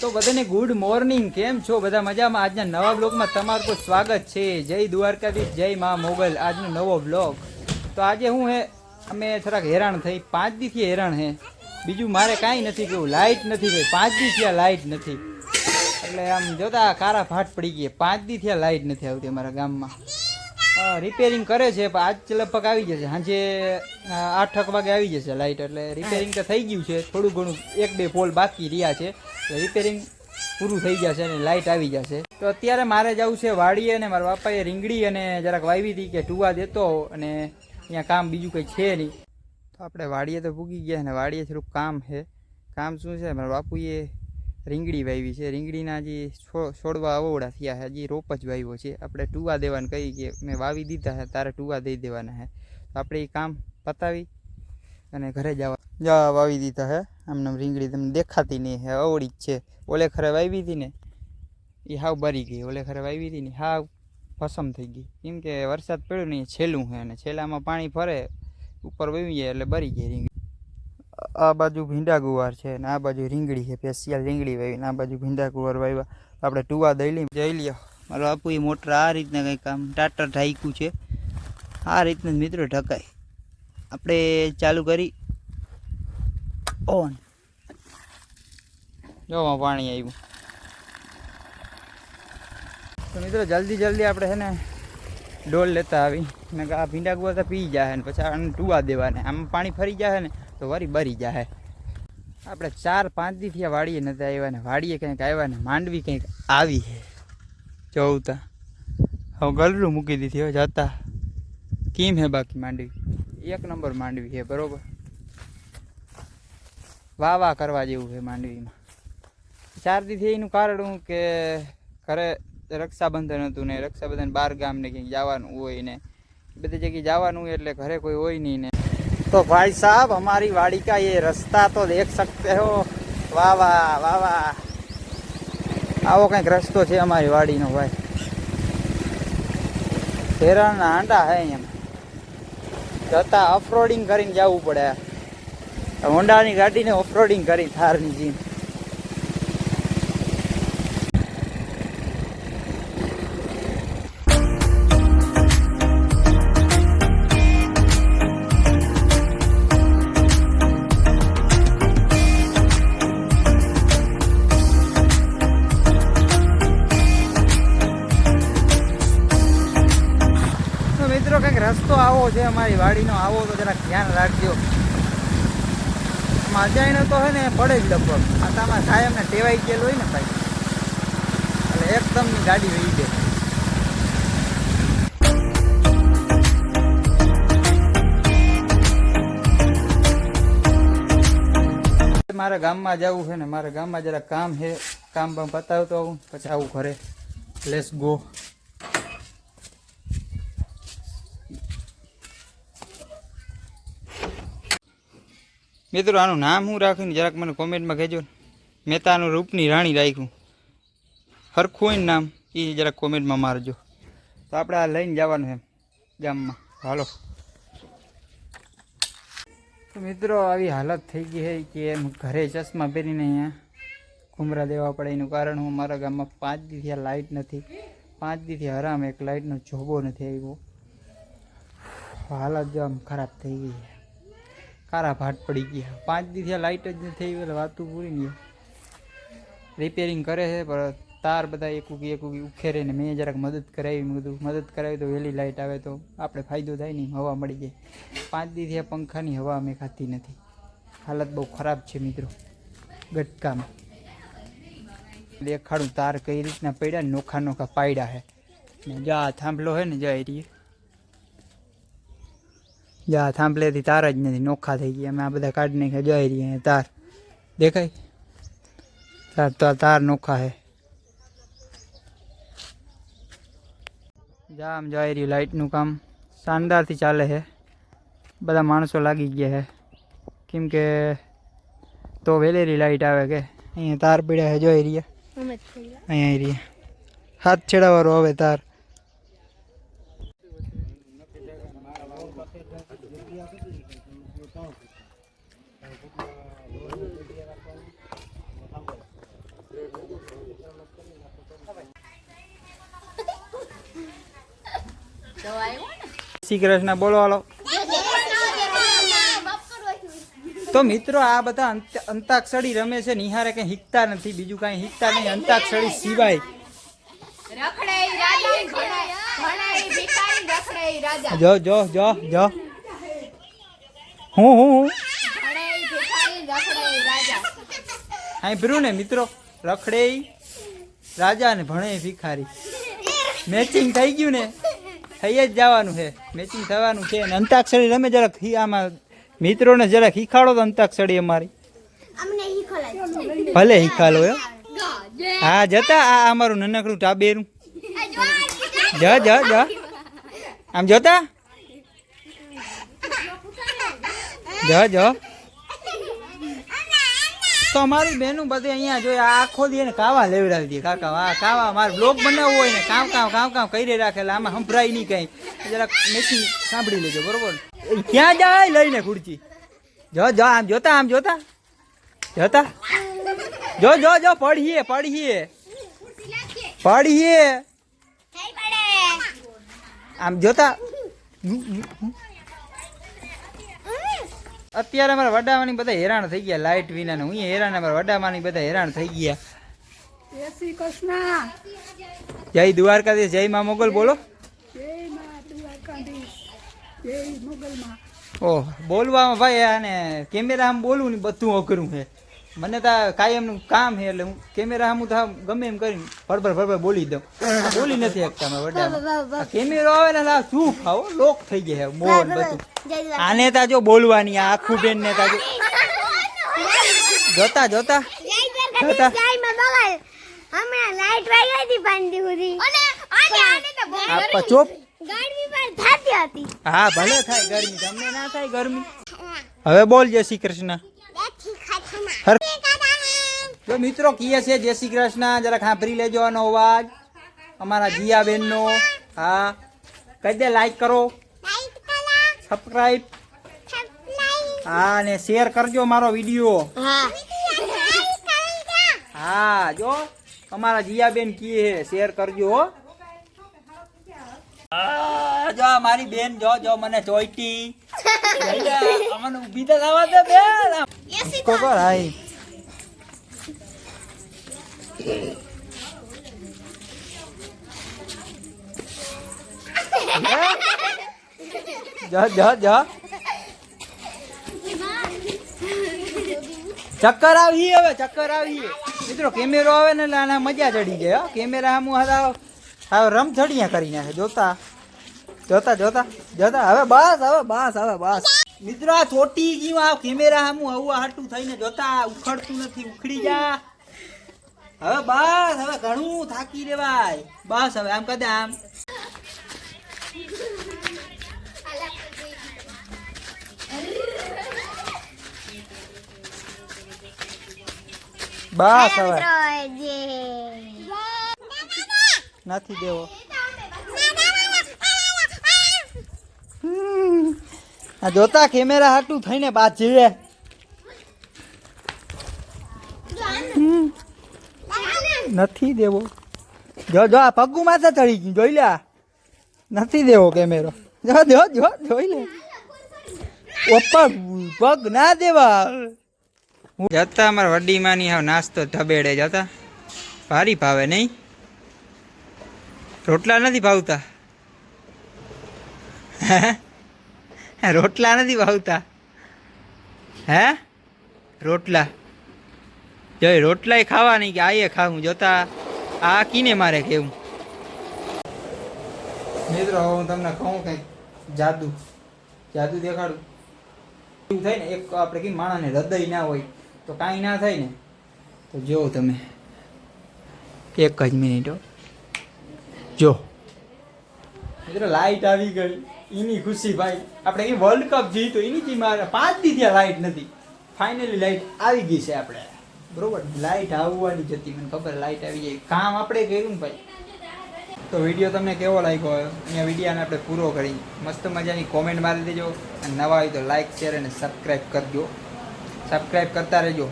તો બધાને good morning, કેમ છો બધા મજામાં? આજના નવા બ્લોગમાં તમારું સ્વાગત છે. જય દ્વારકાધીશ, જય માં મોગલ. આજનો નવો બ્લોગ. તો આજે હું હે અમે થોડાક હેરાન થઈ, 5 દીથી હેરાન હે. બીજું મારે કાંઈ નથી કેવું, લાઇટ નથી ભાઈ, 5 દી થયા લાઇટ નથી. એટલે આમ જોતા કારા ફાટ પડી ગઈ. 5 દી થયા લાઇટ નથી આવતી અમારા ગામમાં. રિપેરિંગ કરે છે પણ આજ લગભગ આવી જશે, સાંજે 8 વાગે આવી જશે લાઇટ. એટલે રિપેરિંગ તો થઈ ગયું છે, થોડું ઘણું 1-2 પોલ બાકી રહ્યા છે. એટલે રિપેરિંગ પૂરું થઈ જશે અને લાઇટ આવી જશે. તો અત્યારે મારે જવું છે વાડીએ, અને મારા બાપાએ રીંગણી અને જરાક વાવી હતી કે ટુવા દેતો, અને અહીંયા કામ બીજું કંઈ છે નહીં. તો આપણે વાડીએ તો પૂગી ગયા, અને વાડીએ થોડુંક કામ છે. કામ શું છે? મારા બાપુએ રીંગણી વાવી છે. રીંગણીના હજી છોડવા અવોડા થયા છે, હજી રોપ જ વાવ્યો છે. આપણે ટુવા દેવાનું કહી કે મેં વાવી દીધા છે, તારે ટુવા દઈ દેવાના છે. તો આપણે એ કામ પતાવી અને ઘરે જવા વાવી દીધા છે. આમને રીંગણી તમને દેખાતી નહીં, હે અવળી જ છે. ઓલે ખરે વાવી હતી ને એ હાવ બરી ગઈ. ઓલે ખરે વાવી હતી ને હાવ ભસમ થઈ ગઈ, કેમ કે વરસાદ પડ્યો નહીં, છેલ્લું છે અને છેલ્લામાં પાણી ફરે ઉપર વહી જાય એટલે બરી ગઈ રીંગણી. આ બાજુ ભીંડા ગુવાર છે ને આ બાજુ રીંગણી છે, સ્પેશિયલ રીંગણી વાવી. આ બાજુ ભીંડા ગુવાર વાવ્યા. આપણે ટુવા દઈ લ્યો. મારો બાપુ એ મોટર આ રીતના કંઈક કામ ટાટર ઢાંક્યું છે. આ રીતના મિત્રો ઢકાય. આપણે ચાલુ કરી ઓન, જોમાં પાણી આવ્યું. તો મિત્રો જલ્દી આપણે છે ને ડોલ લેતા આવી ને આ ભીંડા ગુવાર તો પી જાય ને પછી આને ટુવા દેવાને. આમાં પાણી ફરી જાય ને તો વરી બરી જાય. આપણે 4-5 દી થયા વાડીએ નથી આવ્યા ને વાડીએ કંઈક આવ્યા ને માંડવી કંઈક આવી છે. જોતા હવે ગલરું મૂકી દીધી. હવે જતા કેમ હે બાકી માંડવી 1 નંબર માંડવી છે, બરોબર. વાહ કરવા જેવું છે માંડવીમાં. 4 દી થી એનું કારણ કે ઘરે રક્ષાબંધન હતું ને રક્ષાબંધન 12 ગામ ને ક્યાંક જવાનું હોય ને બધી જગ્યાએ જવાનું હોય એટલે ઘરે કોઈ હોય નહીં ને. तो भाई साहब हमारी वाड़ी का ये रास्ता तो देख सकते हो. वाह वाह वाह वाह. आओ કંઈક રસ્તો છે અમારી વાડીનો ભાઈ. હેરાના આંડા હે અહીંયા. જતા ઓફરોડિંગ કરીને જવું પડે. હોન્ડાની ગાડીને ઓફરોડિંગ કરી થારની જીમ. મિત્રો કંઈક રસ્તો આવો છે અમારી વાડીનો, આવો તો જરાક ધ્યાન રાખજો. અજાણ્યો તો હે ને પડે જ લગભગ. આ તમારે કાયમ ને ટેવાઈ ગયેલું હોય ને ભાઈ, એટલે એકદમ ની ગાડી વહી દે. મારા ગામમાં જવું છે ને મારા ગામમાં જરા કામ છે. કામ પતાવતો આવું પછી આવું ઘરે. Let's go. મિત્રો આનું નામ શું રાખ્યું જરાક મને કોમેન્ટમાં કહેજો. મેં તો આનું રૂપની રાણી રાખ્યું. સરખું હોય ને નામ એ જરાક કોમેન્ટમાં મારજો. તો આપણે આ લઈને જવાનું છે ગામમાં. હાલો. તો મિત્રો આવી હાલત થઈ ગઈ છે કે એમ ઘરે ચશ્મા પહેરીને અહીંયા ઘૂમરા દેવા પડે. એનું કારણ હું મારા ગામમાં 5 દીથી આ લાઇટ નથી. 5 દીથી હરામ એક લાઇટનો જોબો નથી આવ્યો. હાલત જો આમ ખરાબ થઈ ગઈ છે, કારા ભાટ પડી ગયા. 5 દીથી લાઇટ જ નથી આવી એટલે વાતું પૂરી નહીં. રિપેરિંગ કરે છે પણ તાર બધા એકુકી ઉખેરે ને મેં જરાક મદદ કરાવી તો વહેલી લાઇટ આવે તો આપણે ફાયદો થાય નહીં, હવા મળી જાય. 5 દીથી પંખાની હવા અમે ખાતી નથી. હાલત બહુ ખરાબ છે મિત્રો. ગટકામાં દેખાડું તાર કઈ રીતના પડ્યા ને નોખા પાડ્યા છે ને. જા થાંભલો છે ને જાય રહીએ, જા થાંભલેથી તાર જ નથી, નોખા થઈ ગયા. અમે આ બધા કાઢી નાખ્યા. જઈ રહીએ તાર દેખાય તાર નોખા છે. જા આમ જઈ રહ્યું. લાઇટનું કામ શાનદારથી ચાલે છે. બધા માણસો લાગી ગયા છે કેમ કે તો વેલેરી લાઇટ આવે કે અહીંયા તાર પડ્યા છે. જોઈ રહ્યા અહીંયા રહ્યા હાથ છેડાવાળો આવે તાર. શ્રી કૃષ્ણ બોલો હાલો. તો મિત્રો આ બધા અંતાક્ષરી રમે છે, નિહારે કઈ શીખતા નથી, બીજું કઈ શીખતા નહીં અંતાક્ષરી સિવાય. જો જો જો જો હું સાંભળ્યું ને મિત્રો, રખડે રાજા ને ભણે ભિખારી. મેચિંગ થઈ ગયું ને, થઈ જ જવાનું છે, મેચિંગ થવાનું છે. અને અંતાક્ષરી રમે જરાક આમાં મિત્રોને જરાક શીખાડો તો અંતાક્ષરી અમારી. ભલે શીખાડો એમ. હા જતા આ અમારું નાનકડું ટાબેરું જ જ જ આમ જોતા જ જ. તો અમારી બહેનું બધી અહીંયા જોઈએ આખો દી ને કાવા લેવડાવી દે. કાકા આ કાવા મારે બ્લોગ બનાવવો હોય ને કામ કરી રાખેલા આમાં સંભળાય નહીં કઈ. જરાક મેચિંગ સાંભળી લેજો બરોબર. ક્યાં જાય લઈને ખુરચી જો જો આમ જોતા જોતા જો જો જો પડીએ આમ જોતા. અત્યારે અમારા વડાવાની બધા હેરાન થઈ ગયા લાઈટ વિના ને. હું હેરાન, અમારા વડામાંની બધા હેરાન થઈ ગયા. જય શ્રી કૃષ્ણ. જય દ્વારકાધીશ, જય મા મોગલ બોલો. જય મા દ્વારકાધીશ, જય મોગલમાં. ઓહ બોલવામાં ભાઈ આને કેમેરા આમ બોલવું ને બધું અઘરું છે. મને તો કાયમનું કામ છે એટલે હું કેમેરા આમ તો ગમે એમ કરીને ભરભર બોલી દઉં. બોલી નથી શકતા મેં વડા. કેમેરો આવે ને શું ખાવો લોક થઈ ગયા મોન બધું. આને તા જો બોલવાની આખું બેન ને તા જોતા જોતા જોતા ચોપ. હા ભલે થાય ગરમી, તમને ના થાય ગરમી. હવે બોલ જય શ્રી કૃષ્ણ. જો મિત્રો કીએ છે જય શ્રી કૃષ્ણ, જરા સાંભળી લેજો આનો અવાજ અમારા જીયાબેન નો. હા કહી દે લાઈક કરો, સબસ્ક્રાઇબ, હા ને શેર કરજો મારો વિડીયો. હા જો અમારા જીયાબેન કીએ શેર કરજો. જો મારી બેન જો જો મને ચોઈટી અમને ઊભી તો થવા દે બેન. કોકો હાય જા જા જા. ચક્કર આવી હવે, ચક્કર આવી મિત્રો. કેમેરો આવે ને એટલે આના મજા ચડી જાય. કેમેરા આમ હવે રમઝડિયા કરી નાખે. જોતા જોતા જોતા જોતા. હવે બસ મિત્રો આ ચોટી ગયું. આ કેમેરા આવું આવું હાટું થઈને જોતા ઉખડતું નથી, ઉખડી જા. હવે બસ હવે ઘણું થાકી રેવાય. બસ હવે આમ કદે આમ બસ હવે નથી દેવો. આ જોતા કેમેરા હાટું થઈને બાદ જીવે. નથી દેવો. જો જો આ પગું માથે ચડી ગયું જોઈ લે. નથી દેવો કેમેરો. જો જો જો જોઈ લે. પગ ના દેવા. જતા અમારા વડી માની હાવ નાસ્તો ધબેડે જતા. ભારી ભાવે નહીં. રોટલા નથી ભાવતા. રોટલા નથી ભાવતા. હે રોટલા જોઈ રોટલા ખાવા નહીં કે આયે ખાવું. જોતા આ કીને મારે કેવું. મિત્રો હું તમને કહું કંઈક જાદુ દેખાડું. એવું થાય ને એક આપણે કે માણસને હૃદય ના હોય તો કાંઈ ના થાય ને. તો જો તમે એક જ મિનિટ જો મિત્રો લાઈટ આવી ગઈ. એની ખુશી ભાઈ. આપણે એ વર્લ્ડ કપ જીતો એની ટીમ 5 દી થયા લાઈટ નથી. ફાઇનલી લાઈટ આવી ગઈ છે આપણે બરોબર. લાઈટ આવવાની જ હતી મને ખબર. લાઈટ આવી જાય કામ આપણે કર્યું ને ભાઈ. તો વિડીયો તમને કેવો લાગ્યો હોય અહીંયા વિડીયોને આપણે પૂરો કરી મસ્ત મજાની કોમેન્ટ મારી દેજો. અને નવા હોય તો લાઈક શેર અને સબસ્ક્રાઈબ કરજો. સબસ્ક્રાઈબ કરતા રહેજો.